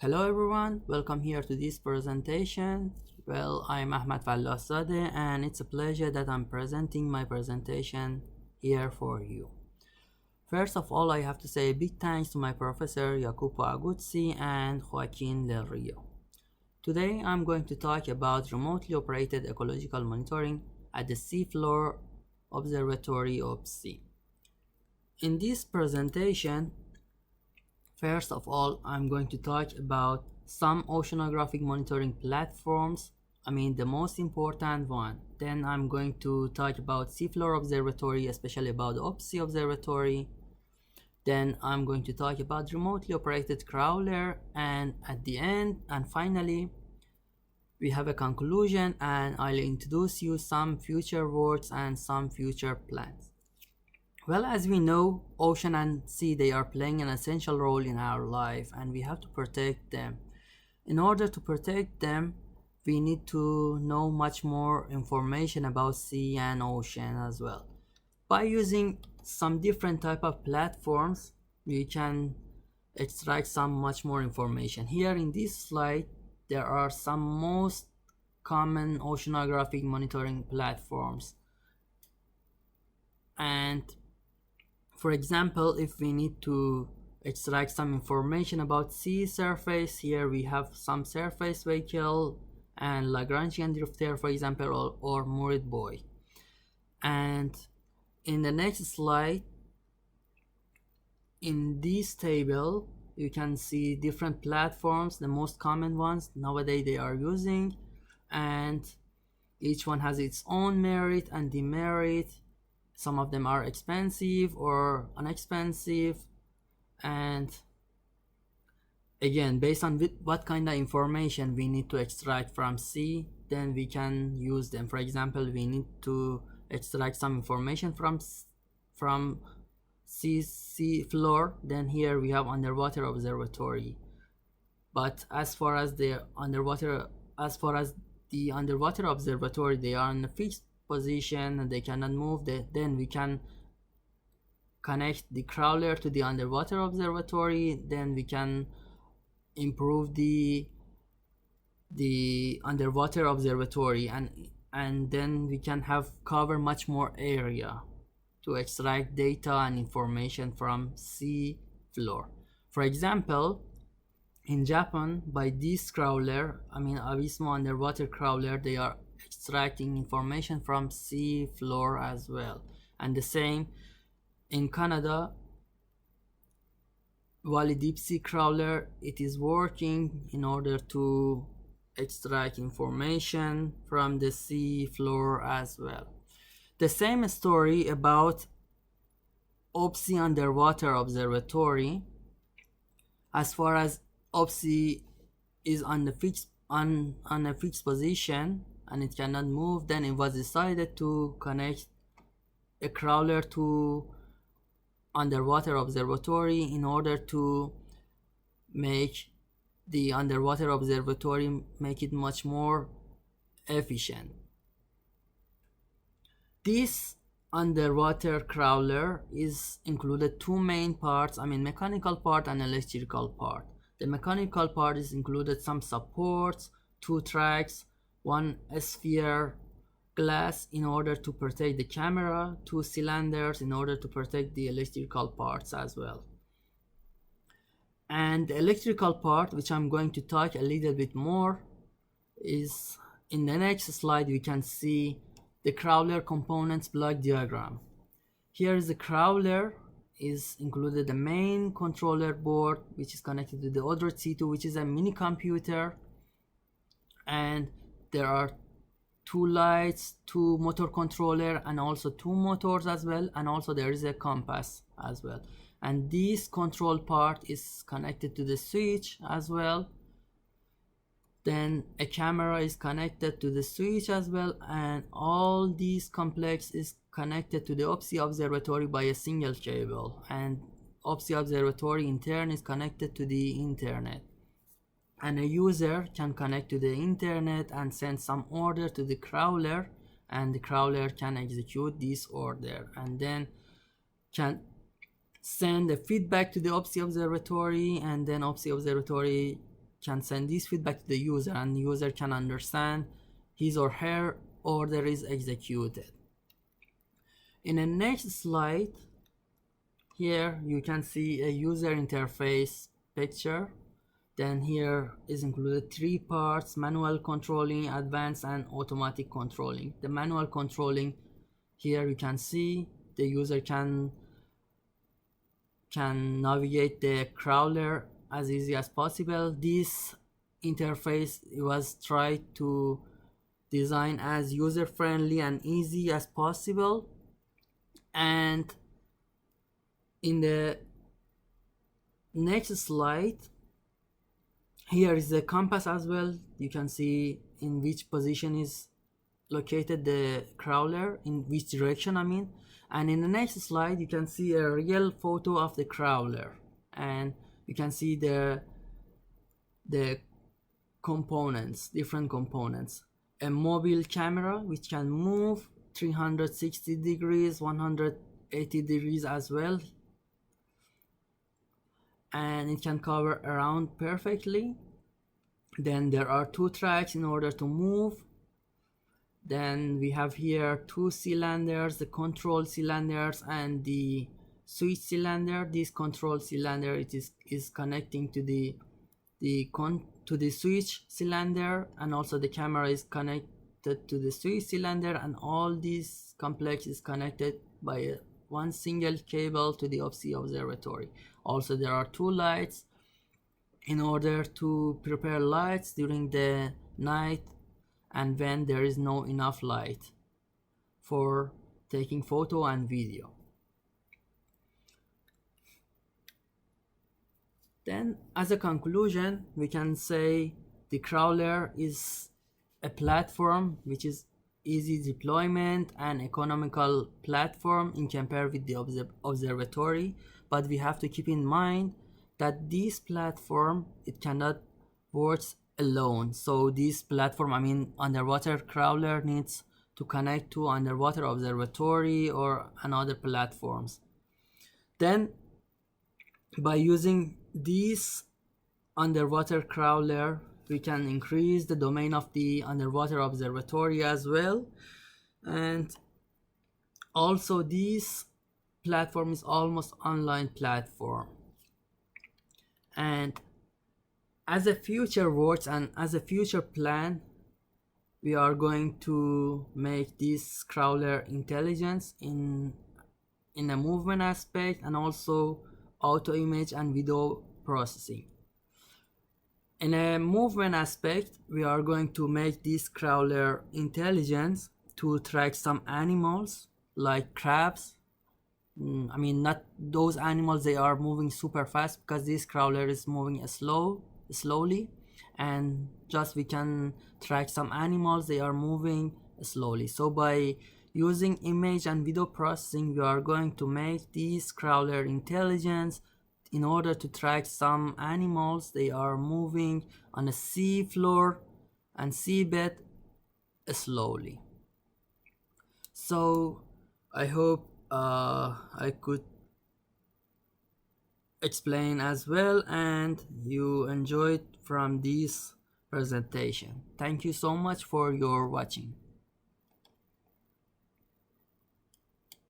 Hello everyone, welcome here to this presentation. Well, I'm Ahmad Falahzadeh and it's a pleasure that I'm presenting my presentation here for you. First of all, I have to say a big thanks to my professor Jacopo Aguzzi and Joaquin Del Rio. Today I'm going to talk about remotely operated ecological monitoring at the Seafloor Observatory OPSI. In this presentation, first of all, I'm going to talk about some oceanographic monitoring platforms. The most important one. Then I'm going to talk about Seafloor Observatory, especially about OPSI Observatory. Then I'm going to talk about remotely operated crawler, and at the end and finally we have a conclusion, and I'll introduce you some future words and some future plans. Well, as we know, ocean and sea, they are playing an essential role in our life and we have to protect them. In order to protect them, we need to know much more information about sea and ocean as well. By using some different type of platforms, we can extract some much more information. Here in this slide, there are some most common oceanographic monitoring platforms. And for example, if we need to extract some information about sea surface, here we have some surface vehicle and Lagrangian drifter, for example, or moored buoy. And in the next slide, in this table, you can see different platforms, the most common ones nowadays they are using, and each one has its own merit and demerit. Some of them are expensive or inexpensive, and again, based on what kind of information we need to extract from sea, then we can use them. For example, we need to extract some information from sea floor, then here we have underwater observatory. But as far as the underwater observatory, they are in a fixed position and they cannot move. Then we can connect the crawler to the underwater observatory. Then we can improve the underwater observatory, and then we can cover much more area to extract data and information from sea floor. For example, in Japan, by this crawler, Abysmo underwater crawler, they are extracting information from sea floor as well. And the same in Canada, Wally deep sea crawler, it is working in order to extract information from the sea floor as well. The same story about OPSI underwater observatory. As far as OPSI is on a fixed position and it cannot move, then it was decided to connect a crawler to underwater observatory in order to make the underwater observatory make it much more efficient. This underwater crawler is included two main parts, mechanical part and electrical part. The mechanical part is included some supports, two tracks, one sphere glass in order to protect the camera, two cylinders in order to protect the electrical parts as well. And the electrical part, which I'm going to talk a little bit more, is in the next slide. We can see the crawler components block diagram. Here is the crawler, is included the main controller board, which is connected to the Odroid C2, which is a mini computer, and there are two lights, two motor controller, and also two motors as well, and also there is a compass as well. And this control part is connected to the switch as well. Then a camera is connected to the switch as well, and all these complex is connected to the OPSI observatory by a single cable, and OPSI observatory in turn is connected to the internet, and a user can connect to the internet and send some order to the crawler, and the crawler can execute this order and then can send a feedback to the OPSI observatory, and then OPSI observatory can send this feedback to the user, and the user can understand his or her order is executed. In the next slide, here you can see a user interface picture. Then here is included 3 parts: manual controlling, advanced, and automatic controlling. The manual controlling, here you can see the user can navigate the crawler as easy as possible. This interface was tried to design as user friendly and easy as possible. And in the next slide, here is the compass as well. You can see in which position is located the crawler, in which direction I mean. And in the next slide you can see a real photo of the crawler, and you can see the components, different components. A mobile camera which can move 360 degrees, 180 degrees as well, and it can cover around perfectly. Then there are 2 tracks in order to move. Then we have here 2 cylinders, the control cylinders and the switch cylinder. This control cylinder, it is connecting to the switch cylinder, and also the camera is connected to the switch cylinder, and all this complex is connected by one single cable to the observatory. Also there are 2 lights in order to prepare lights during the night and when there is no enough light for taking photo and video. Then as a conclusion, we can say the crawler is a platform which is easy deployment and economical platform in compare with the observatory, but we have to keep in mind that this platform, it cannot work alone. So this platform, I mean underwater crawler, needs to connect to underwater observatory or another platforms. Then by using this underwater crawler, we can increase the domain of the underwater observatory as well. And also this platform is almost online platform. And as a future works and as a future plan, we are going to make this crawler intelligence in a movement aspect, and also auto image and video processing. In a movement aspect, we are going to make this crawler intelligence to track some animals like crabs. I mean, not those animals, they are moving super fast, because this crawler is moving slowly, and just we can track some animals, they are moving slowly. So by using image and video processing, we are going to make this crawler intelligence in order to track some animals, they are moving on a sea floor and seabed slowly. So I hope I could explain as well and you enjoyed from this presentation. Thank you so much for your watching.